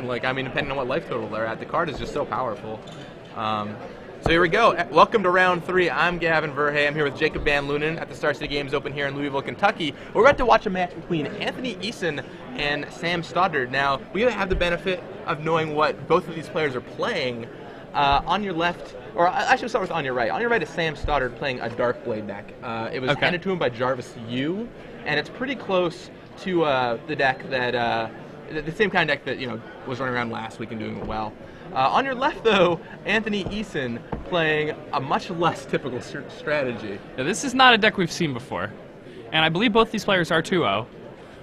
Like, I mean, depending on what life total they're at, the card is just so powerful. So here we go. Welcome to round 3. I'm Gavin Verhey. I'm here with Jacob Van Lunen at the Star City Games Open here in Louisville, Kentucky. We're about to watch a match between Anthony Eason and Sam Stoddard. Now, we have the benefit of knowing what both of these players are playing. On your left, or I should start with on your right. On your right is Sam Stoddard playing a Dark Blade deck. It was handed to him by Jarvis Yu, and it's pretty close to the deck that the same kind of deck that was running around last week and doing well. On your left, though, Anthony Eason playing a much less typical strategy. Yeah, this is not a deck we've seen before, and I believe both these players are 2-0.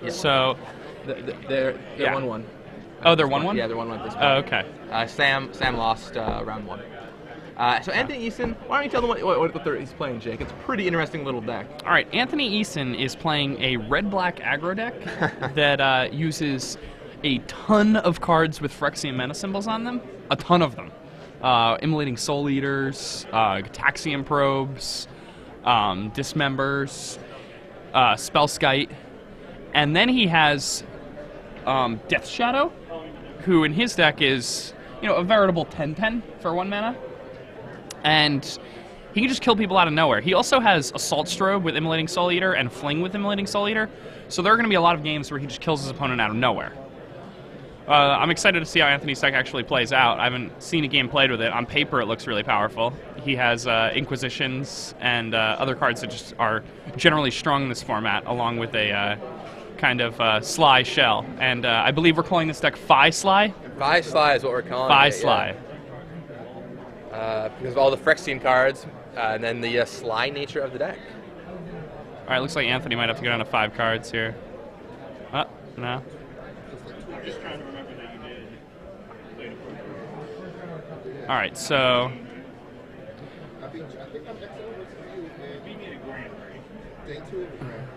Yeah. So they're 1-1. Oh, they're 1-1? Yeah, they're 1-1 at this point. Oh, okay. Sam lost round 1. So Anthony Eason, why don't you tell them what he's playing, Jake? It's a pretty interesting little deck. All right, Anthony Eason is playing a red-black aggro deck that uses a ton of cards with Phyrexian mana symbols on them. A ton of them. Immolating Soul Eaters, Gitaxian Probes, Dismembers, Spellskite, and then he has Death Shadow, who in his deck is a veritable 10/10 for 1 mana. And he can just kill people out of nowhere. He also has Assault Strobe with Immolating Soul Eater and Fling with Immolating Soul Eater. So there are going to be a lot of games where he just kills his opponent out of nowhere. I'm excited to see how Anthony's deck actually plays out. I haven't seen a game played with it. On paper, it looks really powerful. He has Inquisitions and other cards that just are generally strong in this format, along with a kind of Sly shell. And I believe we're calling this deck Phi Sly. Phi Sly is what we're calling Phi it. Sly. Because of all the Phyrexian cards, and then the Sly nature of the deck. All right, looks like Anthony might have to go down to 5 cards here. Oh, no. I'm just trying to remember that you did later. All right, so... I think I'm next over to you, and we need a grand, right? Day 2 of the grand.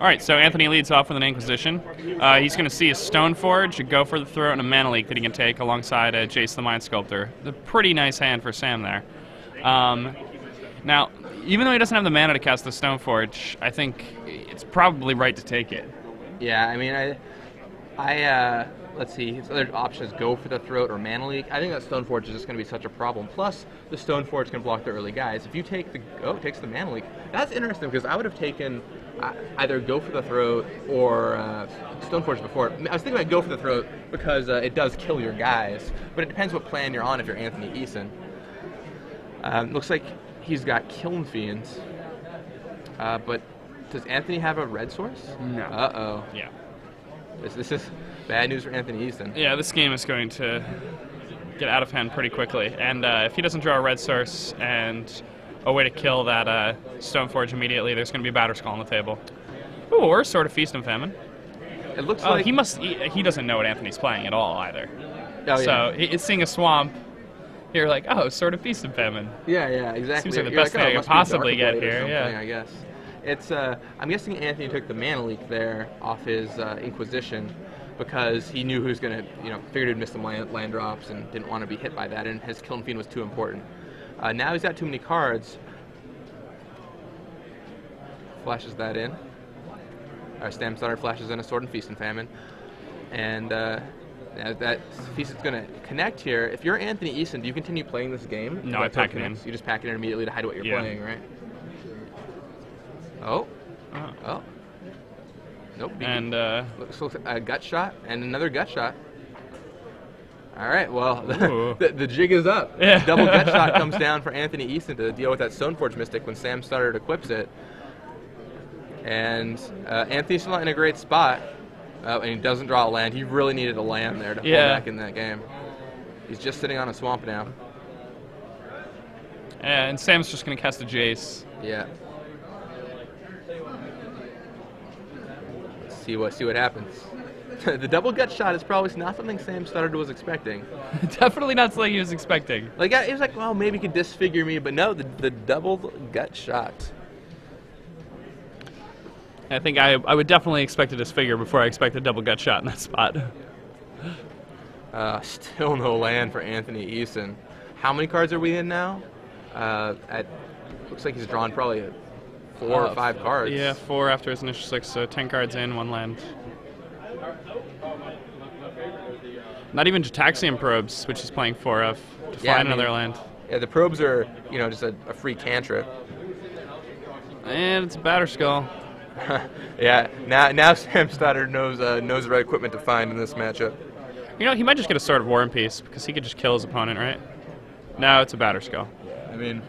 All right, so Anthony leads off with an Inquisition. He's going to see a Stoneforge, a Go for the Throat, and a Mana Leak that he can take alongside Jace the Mind Sculptor. A pretty nice hand for Sam there. Now, even though he doesn't have the mana to cast the Stoneforge, I think it's probably right to take it. Yeah, I mean, let's see, his other options Go for the Throat or Mana Leak. I think that Stoneforge is just going to be such a problem. Plus, the Stoneforge can block the early guys. If you take the Go, it takes the Mana Leak. That's interesting because I would have taken either Go for the Throat or Stoneforge before. I was thinking about Go for the Throat because it does kill your guys, but it depends what plan you're on if you're Anthony Eason. Looks like he's got Kiln Fiends, but does Anthony have a red source? No. Uh-oh. Yeah. This is bad news for Anthony Eason. Yeah, this game is going to get out of hand pretty quickly, and if he doesn't draw a red source and a way to kill that Stoneforge immediately, there's going to be a Batterskull on the table. Ooh, or Sword of Feast and Famine. It looks like he doesn't know what Anthony's playing at all either. Oh, so it's seeing a swamp. You're like, oh, Sword of Feast and Famine. Yeah, exactly. Seems like the You're best thing I could possibly get here. Yeah, I guess. It's I'm guessing Anthony took the Mana Leak there off his Inquisition because he knew he was going to, figured he'd miss some land drops and didn't want to be hit by that, and his Kiln Fiend was too important. Now he's got too many cards. Flashes that in. Sam Stoddard flashes in a Sword and Feast and Famine. And that Feast is going to connect here. If you're Anthony Eason, do you continue playing this game? No, I pack it in. You just pack it in immediately to hide what you're playing, right? Oh. Nope. And looks a gut shot and another gut shot. All right, well, the jig is up. Yeah. Double gut shot comes down for Anthony Eason to deal with that Stoneforge Mystic when Sam Stoddard equips it. And Anthony's still not in a great spot, and he doesn't draw a land. He really needed a land there to pull back in that game. He's just sitting on a swamp now. And Sam's just going to cast a Jace. Yeah. Let's see what happens. The double gut shot is probably not something Sam Stoddard was expecting. Definitely not something he was expecting. Like, he was like, well, maybe he could disfigure me, but no, the double gut shot. I think I would definitely expect a disfigure before I expect a double gut shot in that spot. Still no land for Anthony Eason. How many cards are we in now? Looks like he's drawn probably 4 or 5 cards. Yeah, 4 after his initial 6, so 10 cards in, 1 land. Not even Jataxian probes, which he's playing 4 of, to Yeah, find I mean, another land. Yeah, the probes are, just a free cantrip. And it's a Batterskull. Yeah, now Sam Stoddard knows the right equipment to find in this matchup. He might just get a Sword of War and Peace, because he could just kill his opponent, right? No, it's a Batterskull. Yeah, I mean,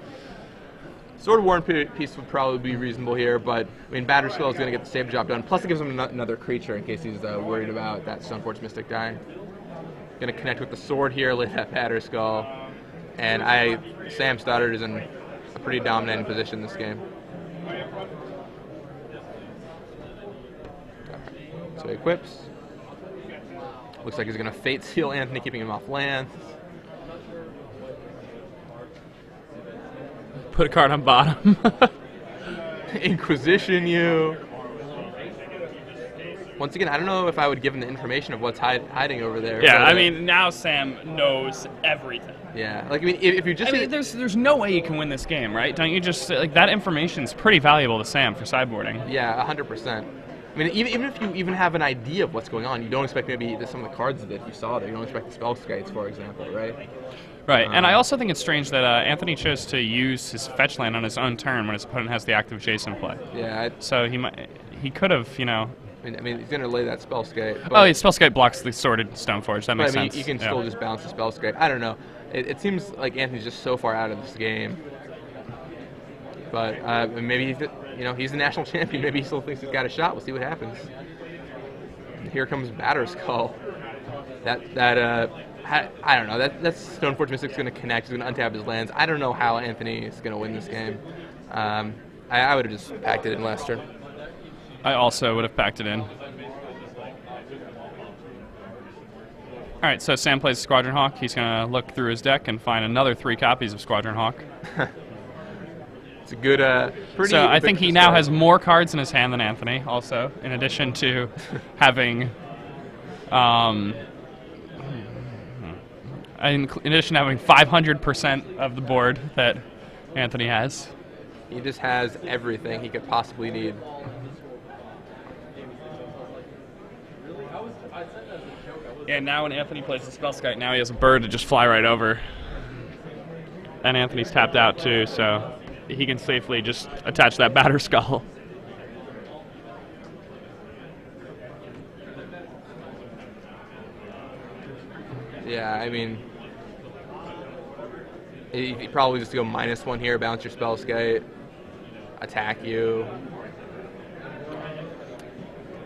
Sword of War and Peace would probably be reasonable here, but I mean, Batterskull is going to get the save job done. Plus, it gives him another creature in case he's worried about that Stoneforge Mystic die. Going to connect with the sword here, lay that Batterskull, and Sam Stoddard is in a pretty dominating position this game. So he equips. Looks like he's going to Fate Seal Anthony, keeping him off lands. Put a card on bottom. Inquisition you. Once again, I don't know if I would give him the information of what's hiding over there. Yeah, I mean, now Sam knows everything. Yeah, like, I mean, if you just... there's no way you can win this game, right? Don't you just... Like, that information's pretty valuable to Sam for sideboarding. Yeah, 100%. I mean, even if you even have an idea of what's going on, you don't expect maybe some of the cards that you saw there. You don't expect the spell skites, for example, right? Right, and I also think it's strange that Anthony chose to use his fetch land on his own turn when his opponent has the active Jason play. Yeah. So he could have, I mean, he's going to lay that Spellskite. Oh, Spellskite blocks the Sorted Stoneforge. That makes sense. You can still just bounce the Spellskite. I don't know. It seems like Anthony's just so far out of this game. But maybe he's the national champion. Maybe he still thinks he's got a shot. We'll see what happens. And here comes Batterskull. I don't know. That's Stoneforge Mystic's going to connect. He's going to untap his lands. I don't know how Anthony is going to win this game. I would have just packed it in last turn. I also would have packed it in. All right, so Sam plays Squadron Hawk. He's going to look through his deck and find another 3 copies of Squadron Hawk. It's a good, pretty... So I think he now has more cards in his hand than Anthony, also, in addition to having... in addition to having 500% of the board that Anthony has. He just has everything he could possibly need. And now when Anthony plays the Spellskite, now he has a bird to just fly right over. And Anthony's tapped out too, so he can safely just attach that Batterskull. Yeah, I mean, he'd probably just go -1 here, bounce your Spellskite, attack you.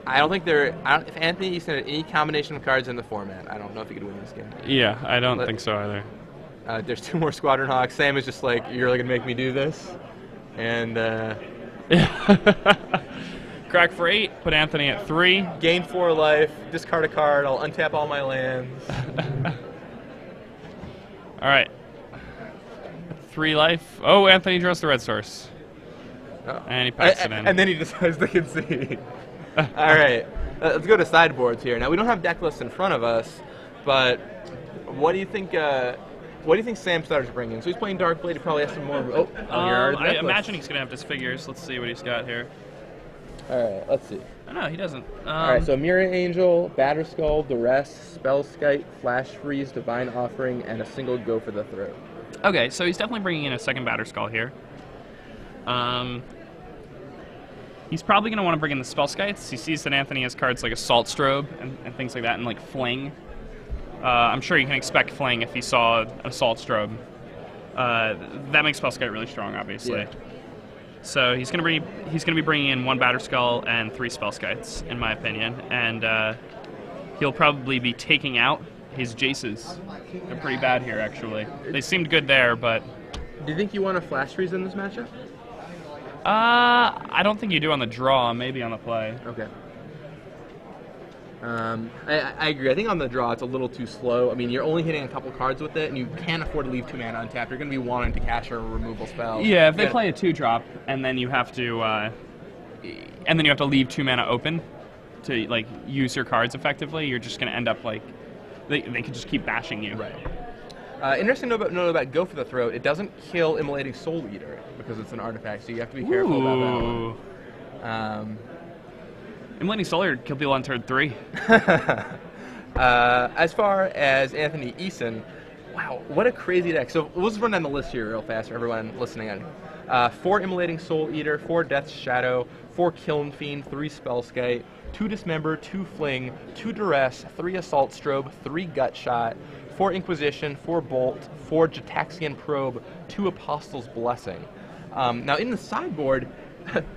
I don't think if Anthony Eason had any combination of cards in the format, I don't know if he could win this game. Yeah, I don't think so either. There's 2 more Squadron Hawks. Sam is just like, you're really going to make me do this? And, Crack for 8, put Anthony at 3. Gain 4 life, discard a card, I'll untap all my lands. All right. 3 life. Oh, Anthony draws the red source. Oh. And he packs it in. And then he decides to concede. All right, let's go to sideboards here. Now, we don't have deck lists in front of us, but what do you think Sam Stoddard's bringing? So he's playing Darkblade. He probably has some more... I imagine he's going to have disfigures. Let's see what he's got here. All right, let's see. Oh, no, he doesn't. All right, so Mirror Angel, Batterskull, Duress, Spellskite, Flash Freeze, Divine Offering, and a single Go for the Throat. Okay, so he's definitely bringing in a second Batterskull here. He's probably going to want to bring in the Spellskites. He sees that Anthony has cards like Assault Strobe and things like that, and like Fling. I'm sure you can expect Fling if he saw an Assault Strobe. That makes Spellskite really strong, obviously. Yeah. So he's going to be bringing in 1 Batterskull and 3 Spellskites, in my opinion, and he'll probably be taking out his Jaces. They're pretty bad here, actually. They seemed good there, but... Do you think you want a Flash Freeze in this matchup? I don't think you do on the draw, maybe on the play. Okay. I agree. I think on the draw it's a little too slow. I mean, you're only hitting a couple cards with it, and you can't afford to leave 2 mana untapped. You're going to be wanting to cast your removal spell. Yeah, if they play a 2-drop, and then you have to, leave 2 mana open to like use your cards effectively, you're just going to end up like they can just keep bashing you. Right. Interesting note about Go for the Throat. It doesn't kill Immolating Soul Eater because it's an artifact, so you have to be careful about that one. Immolating Soul Eater killed people on turn 3. As far as Anthony Eason, wow, what a crazy deck. So we'll just run down the list here real fast for everyone listening in. 4 Immolating Soul Eater, 4 Death's Shadow, 4 Kiln Fiend, 3 Spellskite, 2 Dismember, 2 Fling, 2 Duress, 3 Assault Strobe, 3 Gut Shot, 4 Inquisition, 4 Bolt, 4 Jataxian Probe, 2 Apostle's Blessing. Now in the sideboard,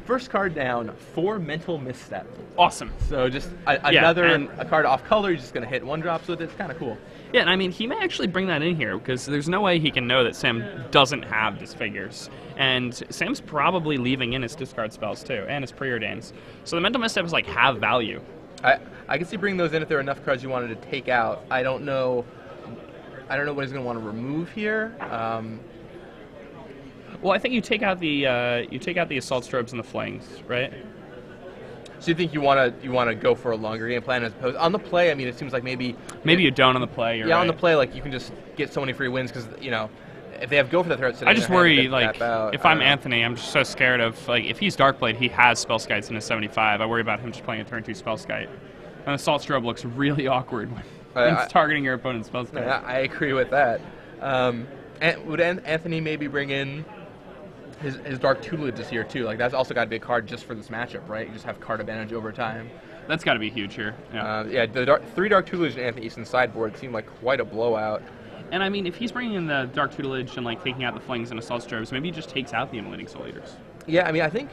first card down, 4 Mental Misstep. Awesome. So just a card off color, you're just going to hit 1-drops with it. It's kind of cool. Yeah, and I mean, he may actually bring that in here, because there's no way he can know that Sam doesn't have Disfigures. And Sam's probably leaving in his discard spells, too, and his Preordains. So the Mental Misstep is, like, have value. I can see bringing those in if there are enough cards you wanted to take out. I don't know what he's going to want to remove here. Well, I think you take out the Assault Strobes and the Flings, right? So you think you want to go for a longer game plan as opposed on the play? I mean, it seems like maybe you don't on the play. You're right. On the play, like you can just get so many free wins because if they have go for the threat. I just worry like if I'm Anthony, I'm just so scared of like if he's Darkblade, he has Spellskites in his 75. I worry about him just playing a turn 2 Spellskite. And Assault Strobe looks really awkward when it's targeting your opponent's Spellskite. I agree with that. Would Anthony maybe bring in his Dark Tutelage this year too? Like that's also got to be a card just for this matchup, right? You just have card advantage over time. That's got to be huge here. Yeah. The 3 Dark Tutelage in Anthony Eason's sideboard seemed like quite a blowout. And I mean, if he's bringing in the Dark Tutelage and like taking out the Flings and Assault Strobes, maybe he just takes out the Immolating Soul Eaters. Yeah, I mean, I think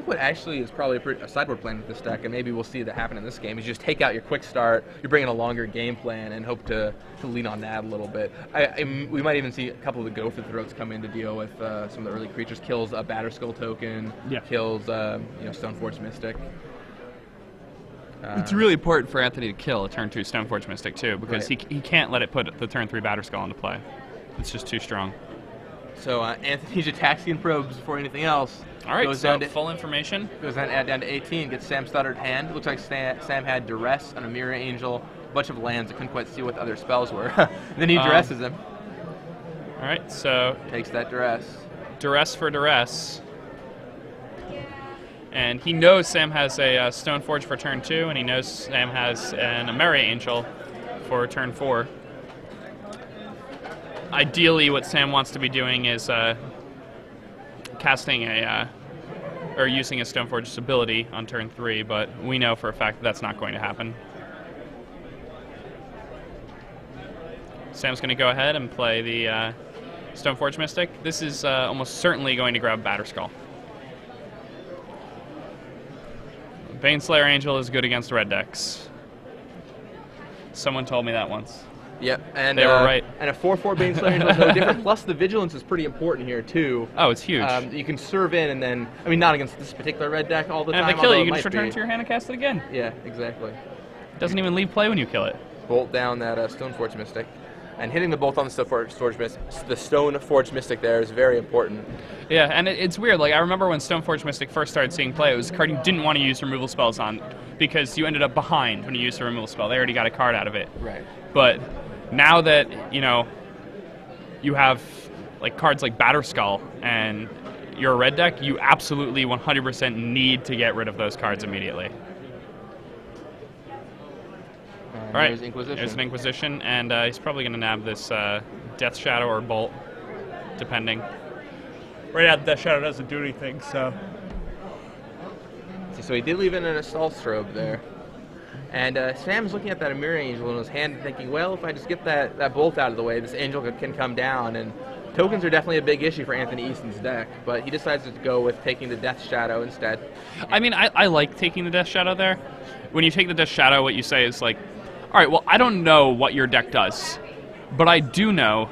what actually is probably a sideboard plan with this deck, and maybe we'll see that happen in this game, is just take out your quick start, you bring in a longer game plan, and hope to lean on that a little bit. We might even see a couple of the Go for Throats come in to deal with some of the early creatures. Kills a Batterskull token, kills Stoneforge Mystic. It's really important for Anthony to kill a turn 2 Stoneforge Mystic too, because he can't let it put the turn 3 Batterskull into play. It's just too strong. So Anthony Jataxian probes before anything else. All right, so full information. Goes down to 18, gets Sam Stoddard hand. Looks like Sam had Duress and a Mirror Angel, a bunch of lands. I couldn't quite see what the other spells were. Then he Duresses him. All right, so takes that Duress. Duress for Duress. And he knows Sam has a Stoneforge for turn 2, and he knows Sam has a Mirror Angel for turn 4. Ideally, what Sam wants to be doing is casting or using a Stoneforge's ability on turn 3, but we know for a fact that that's not going to happen. Sam's going to go ahead and play the Stoneforge Mystic. This is almost certainly going to grab Batterskull. Baneslayer Angel is good against red decks. Someone told me that once. Yep, and they were right. And a 4/4 Baneslayer Angel is no different. Plus, the Vigilance is pretty important here too. Oh, it's huge. You can serve in, and then not against this particular red deck all the time. And if they kill it, you can just return it to your hand and cast it again. Yeah, exactly. Doesn't even leave play when you kill it. Bolt down that Stoneforge Mystic. And hitting the bolt on the Stoneforge Mystic there is very important. Yeah, and it's weird. Like I remember when Stoneforge Mystic first started seeing play, it was a card you didn't want to use removal spells on because you ended up behind when you used a removal spell. They already got a card out of it. Right. But now that you have like cards like Batterskull and you're a red deck, you absolutely 100% need to get rid of those cards immediately. All right, there's an Inquisition, and he's probably going to nab this Death Shadow or Bolt, depending. Right now, Death Shadow doesn't do anything, so... So he did leave in an Assault Strobe there. And Sam's looking at that Mirror Angel in his hand thinking, well, if I just get that Bolt out of the way, this Angel can come down. And tokens are definitely a big issue for Anthony Eason's deck, but he decides to go with taking the Death Shadow instead. I mean, I like taking the Death Shadow there. When you take the Death Shadow, what you say is like, all right, well, I don't know what your deck does, but I do know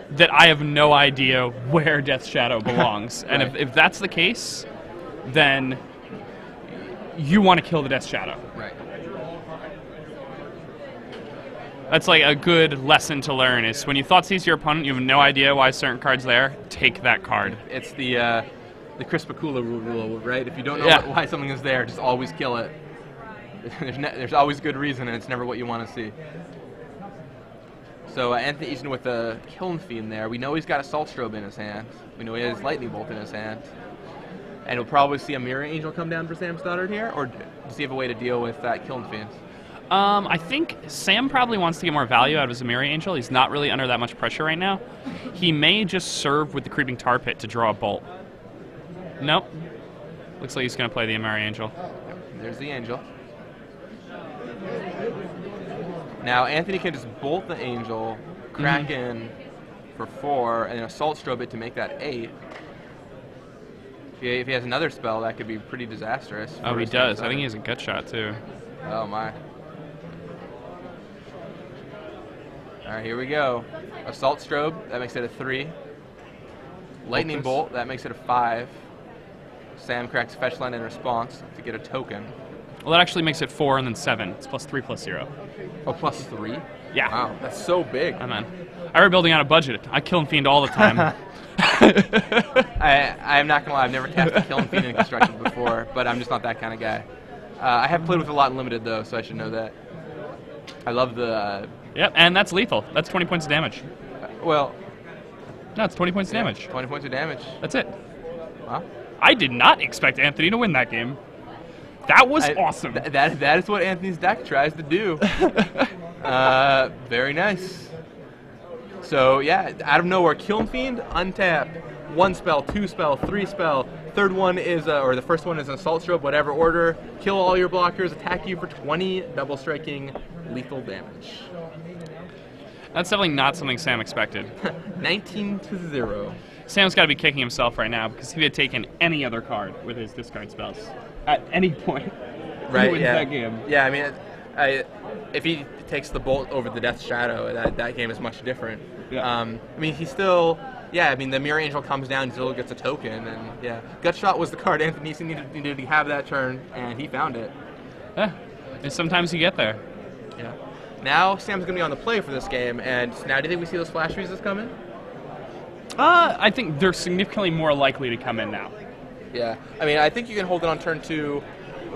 that I have no idea where Death Shadow belongs. And Right. if that's the case, then you want to kill the Death Shadow. Right. That's like a good lesson to learn is when you Thoughtseize your opponent, you have no idea why a certain card's there, take that card. It's the Chris Bakula rule, right? If you don't know why something is there, just always kill it. There's always good reason, and it's never what you want to see. So Anthony Eason with the Kiln Fiend there. We know he's got Assault Strobe in his hand. We know he has Lightning Bolt in his hand. And we'll probably see a Mirror Angel come down for Sam Stoddard here, or does he have a way to deal with that Kiln Fiend? I think Sam probably wants to get more value out of his Amiri Angel. He's not really under that much pressure right now. He may just serve with the Creeping Tar Pit to draw a bolt. Nope. Looks like he's going to play the Amiri Angel. There's the Angel. Now Anthony can just bolt the Angel, crack in for 4, and then Assault Strobe it to make that 8. If he has another spell, that could be pretty disastrous. Oh, he does. I think he has a gut shot, too. Oh, my. All right, here we go. Assault Strobe, that makes it a 3. Lightning Bolt, that makes it a 5. Sam cracks Fetch Land in response to get a token. Well, that actually makes it 4 and then 7. It's +3/+0. Oh, +3? Yeah. Wow, that's so big. Oh, man. I were building on a budget. I kill and fiend all the time. I'm not going to lie, I've never cast a Kill and Fiend in construction before, but I'm just not that kind of guy. I have played with a lot in Limited, though, so I should know that. I love the... Yep, and that's lethal. That's 20 points of damage. Well... No, it's 20 points of damage. 20 points of damage. That's it. Wow. I did not expect Anthony to win that game. That was awesome. That is what Anthony's deck tries to do. Very nice. So, yeah, out of nowhere, Kill and Fiend, untap. 1 spell, 2 spell, 3 spell. Third one is, or the first one is an Assault Strobe, whatever order. Kill all your blockers, attack you for 20, double striking, lethal damage. That's definitely not something Sam expected. 19-0. Sam's got to be kicking himself right now because if he had taken any other card with his discard spells at any point, he wins that game. Yeah, I mean, if he takes the Bolt over the Death Shadow, that game is much different. Yeah. I mean, he still... Yeah, I mean, the Mirror Angel comes down, still gets a token, and yeah. Gut Shot was the card Anthony needed to have that turn, and he found it. Yeah, and sometimes you get there. Yeah. Now Sam's going to be on the play for this game, and now do you think we see those Flash Freezes come in? I think they're significantly more likely to come in now. Yeah, I mean, I think you can hold it on turn 2.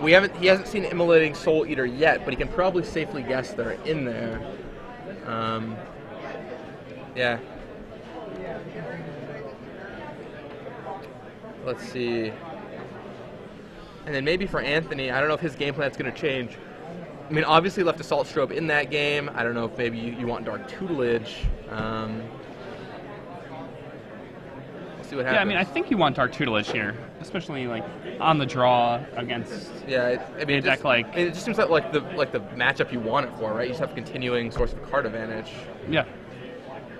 He hasn't seen Immolating Soul Eater yet, but he can probably safely guess they're in there. Yeah. Let's see. And then maybe for Anthony, I don't know if his game plan's going to change. I mean, obviously left Assault Strobe in that game. I don't know if maybe you want Dark Tutelage. We'll see what happens. Yeah, I mean, I think you want Dark Tutelage here, especially like on the draw against. Yeah, I mean, it just seems like the matchup you want it for, right? You just have a continuing source of card advantage. Yeah.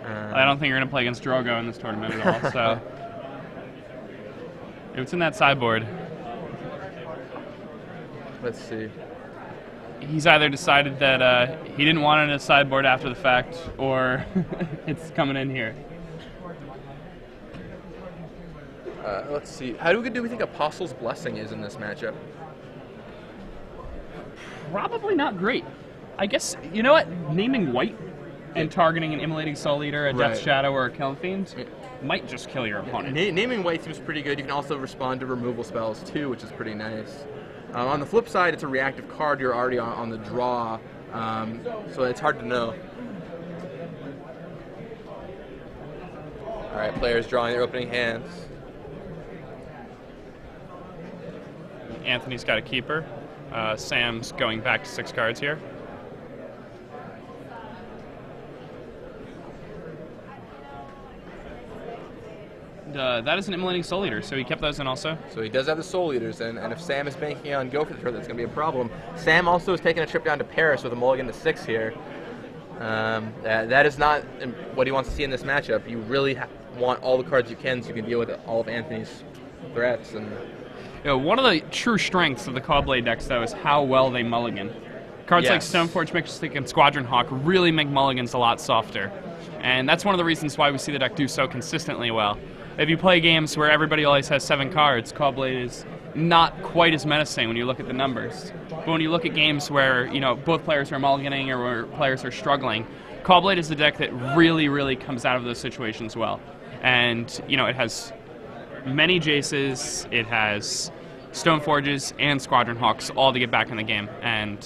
I don't think you're going to play against Drogo in this tournament at all. So it's in that sideboard. Let's see. He's either decided that he didn't want it in his sideboard after the fact, or it's coming in here. Let's see. How do we think Apostle's Blessing is in this matchup? Probably not great. I guess, you know what? Naming white and targeting an Immolating Soul Eater, a Death Shadow, or a Kill and Fiend might just kill your opponent. Naming white seems pretty good. You can also respond to removal spells too, which is pretty nice. On the flip side, it's a reactive card. You're already on the draw, so it's hard to know. All right, players drawing their opening hands. Anthony's got a keeper. Sam's going back to 6 cards here. That is an Immolating Soul Eater, so he kept those in also. So he does have the Soul Eaters in, and if Sam is banking on Go for the turn, that's going to be a problem. Sam also is taking a trip down to Paris with a mulligan to 6 here. That is not what he wants to see in this matchup. You really want all the cards you can so you can deal with all of Anthony's threats. And you know, one of the true strengths of the Caw-Blade decks, though, is how well they mulligan. Cards like Stoneforge Mystic and Squadron Hawk really make mulligans a lot softer. And that's one of the reasons why we see the deck do so consistently well. If you play games where everybody always has 7 cards, Caw-Blade is not quite as menacing when you look at the numbers. But when you look at games where, you know, both players are mulliganing or where players are struggling, Caw-Blade is the deck that really, really comes out of those situations well. And, you know, it has many Jaces, it has Stoneforges and Squadron Hawks all to get back in the game. And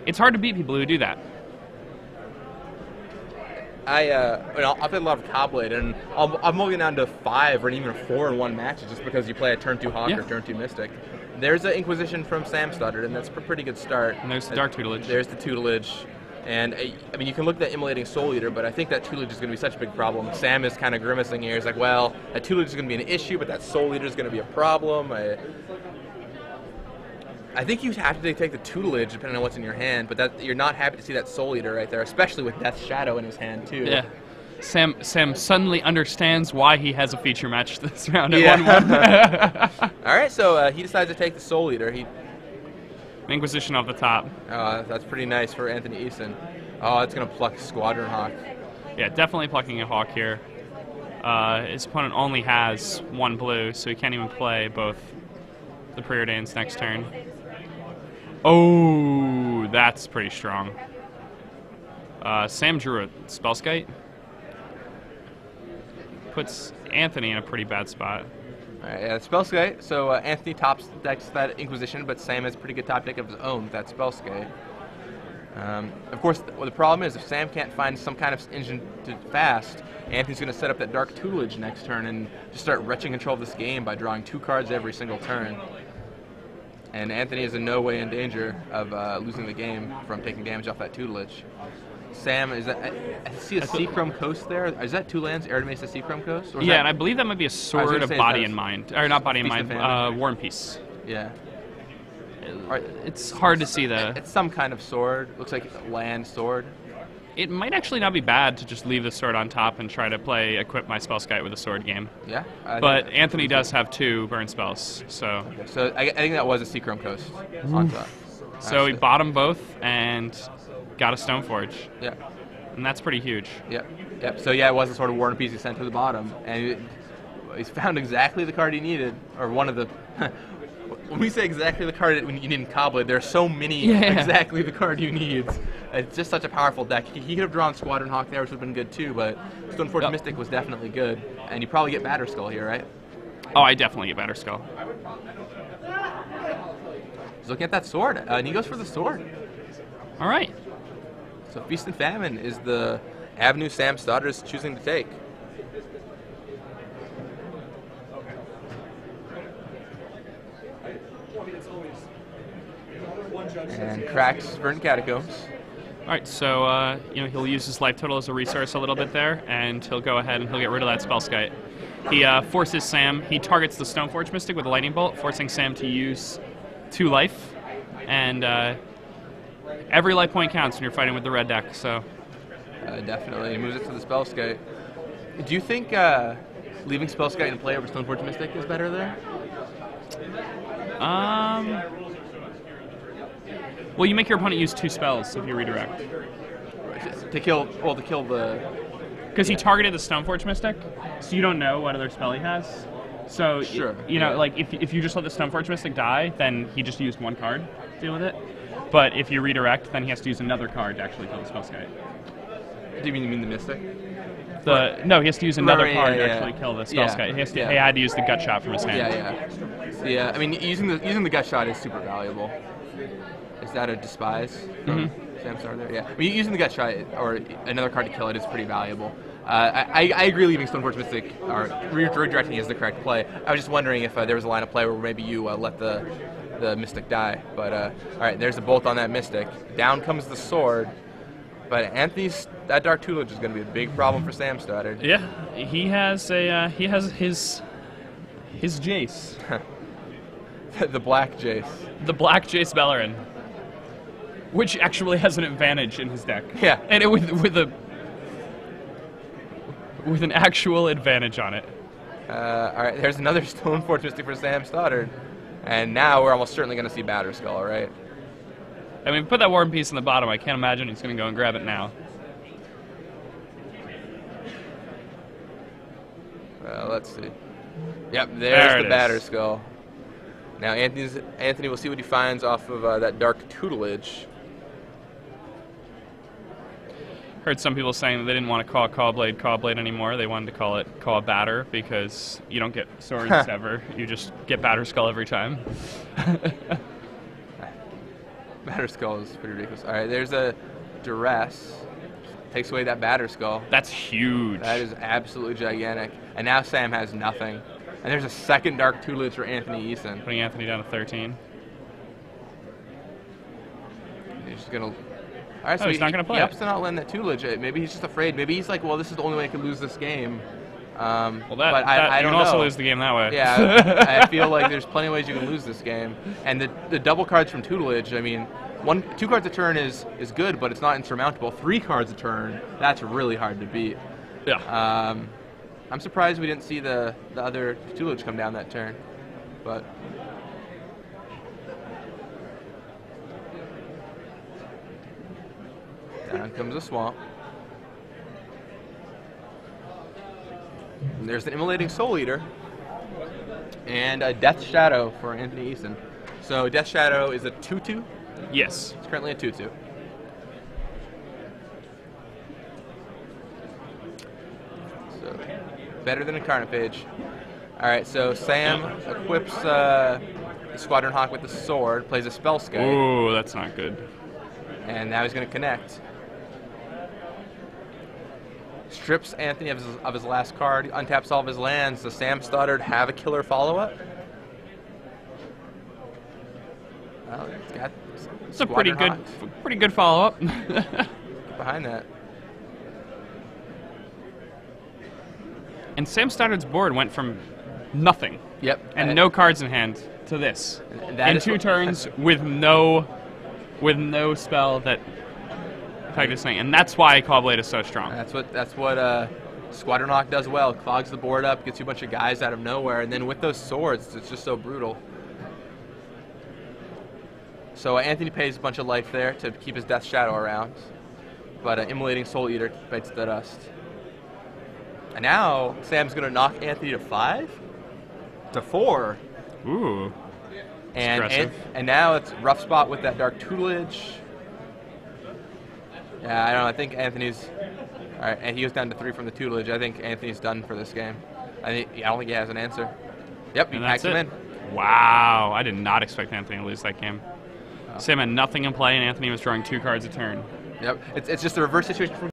it's hard to beat people who do that. I'll play a lot of Caw-Blade, and I'm moving down to 5 or even 4 in one match just because you play a turn 2 Hawk or turn 2 Mystic. there's an Inquisition from Sam Stoddard, and that's a pretty good start. And there's the Dark Tutelage. There's the tutelage. And, I mean, you can look at that immolating Soul Eater, but I think that tutelage is going to be such a big problem. Sam is kind of grimacing here. He's like, well, that tutelage is going to be an issue, but that Soul Eater is going to be a problem. I think you have to take the tutelage depending on what's in your hand, but that you're not happy to see that Soul Eater right there, especially with Death's Shadow in his hand, too. Yeah. Sam suddenly understands why he has a feature match this round at 1-1. All right, so he decides to take the Soul Eater. Inquisition off the top. That's pretty nice for Anthony Eason. Oh, it's going to pluck Squadron Hawk. Yeah, definitely plucking a Hawk here. His opponent only has 1 blue, so he can't even play both the Preordains next turn. Oh, that's pretty strong. Sam drew a Spellskite. Puts Anthony in a pretty bad spot. All right, yeah, Spellskite. So Anthony tops decks that Inquisition, but Sam has a pretty good top deck of his own with that Spellskite. Of course, the problem is if Sam can't find some kind of engine to fast, Anthony's going to set up that Dark Tutelage next turn and just start wrenching control of this game by drawing 2 cards every single turn. And Anthony is in no way in danger of losing the game from taking damage off that tutelage. Sam, is that? I see a Seachrome Coast there. Is that 2 lands, Aridamesa Seachrome Coast? Yeah, and I believe that might be a Sword of Body and Mind. Or not Body and Mind, War and Peace. Yeah. It's hard to see that. It's some kind of sword. Looks like a land sword. It might actually not be bad to just leave the sword on top and try to equip my Spellskite with a sword game. Yeah. But Anthony does have 2 burn spells, so. Okay, so I think that was a Seachrome Coast on top. So he bought them both and got a Stoneforge. Yeah. And that's pretty huge. Yep. Yep. So yeah, it was a sort of War and Peace he sent to the bottom, and he's found exactly the card he needed, or one of the. When we say exactly the card you need in Cobblade, there are so many exactly the card you need. It's just such a powerful deck. He could have drawn Squadron Hawk there, which would have been good too, but Stoneforge Mystic was definitely good. And you probably get Batterskull here, right? Oh, I definitely get Batterskull. He's looking at that sword, and he goes for the sword. All right. So Feast and Famine is the avenue Sam Stoddard is choosing to take. And cracks Verdant Catacombs. All right, so he'll use his life total as a resource a little bit there, and he'll go ahead and he'll get rid of that Spellskite. He forces Sam. He targets the Stoneforge Mystic with a Lightning Bolt, forcing Sam to use 2 life, and every life point counts when you're fighting with the red deck. So definitely, he moves it to the Spellskite. Do you think leaving Spellskite in play over Stoneforge Mystic is better there? Well, you make your opponent use 2 spells if you redirect. To kill the... Because he targeted the Stoneforge Mystic, so you don't know what other spell he has. So, sure. Like, if you just let the Stoneforge Mystic die, then he just used 1 card to deal with it. But if you redirect, then he has to use another card to actually kill the Spellskite. Do you mean the Mystic? No, he has to use another card to actually kill the Spellskite. He had to use the Gut Shot from his hand. Yeah, I mean, using the Gut Shot is super valuable. Is that a Despise from Sam Star there? Yeah. I mean, using the Gut Shot or another card to kill it is pretty valuable. I agree leaving Stoneforge Mystic or redirecting is the correct play. I was just wondering if there was a line of play where maybe you let the Mystic die. But all right, there's a bolt on that Mystic. Down comes the sword. But that Dark Tutelage is going to be a big problem for Sam Stoddard. Yeah, he has his Jace. The Black Jace. The Black Jace Bellerin. Which actually has an advantage in his deck. Yeah. And with an actual advantage on it. All right, there's another Stoneforge Mystic for Sam Stoddard. And now we're almost certainly going to see Batterskull, right? I mean, put that War and Peace in the bottom. I can't imagine he's going to go and grab it now. Let's see. Yep, there's the Batterskull. Now Anthony will see what he finds off of that Dark Tutelage. Heard some people saying that they didn't want to call Cawblade anymore. They wanted to call it Batter because you don't get swords ever. You just get Batterskull every time. Batterskull is pretty ridiculous. All right, there's a Duress. Takes away that Batterskull. That's huge. That is absolutely gigantic. And now Sam has nothing. And there's a second Dark Tutelage for Anthony Eason. Putting Anthony down to 13. He's just going to... All right, so he's not going to play He it. ups to not letting that tutelage. Maybe he's just afraid. Maybe he's like, well, this is the only way I can lose this game. Well, but I you don't can also know. lose the game that way. Yeah, I feel like there's plenty of ways you can lose this game. And the double cards from tutelage, I mean, 2 cards a turn is good, but it's not insurmountable. 3 cards a turn, that's really hard to beat. Yeah. I'm surprised we didn't see the other tutelage come down that turn, but... Down comes a swamp. And there's an Immolating Soul Eater. And a Death Shadow for Anthony Eason. So Death Shadow is a 2/2. Yes. It's currently a 2/2. So better than a Carnophage. Alright, so Sam equips the Squadron Hawk with the sword, plays a Spell Skite. Ooh, that's not good. And now he's going to connect. Strips Anthony of his last card, untaps all of his lands. Does Sam Stoddard have a killer follow-up? Well, it's got It's a pretty good follow-up. Get behind that. And Sam Stoddard's board went from nothing Yep. and no cards in hand to this And that in is 2 what- turns with no spell that affected this thing, and that's why Clawblade is so strong. That's what Squadron Hawk does well. Clogs the board up, gets you a bunch of guys out of nowhere, and then with those swords, it's just so brutal. So Anthony pays a bunch of life there to keep his Death Shadow around, but Immolating Soul Eater bites the dust. And now Sam's going to knock Anthony to 5? To 4. Ooh. Aggressive. And now it's rough spot with that Dark Tutelage. Yeah, I don't know. I think Anthony's... All right, and he goes down to 3 from the tutelage. I think Anthony's done for this game. I don't think he has an answer. Yep, he And packs that's him it. in. Wow, I did not expect Anthony to lose that game. Sam had nothing in play, and Anthony was drawing 2 cards a turn. Yep, it's just a reverse situation from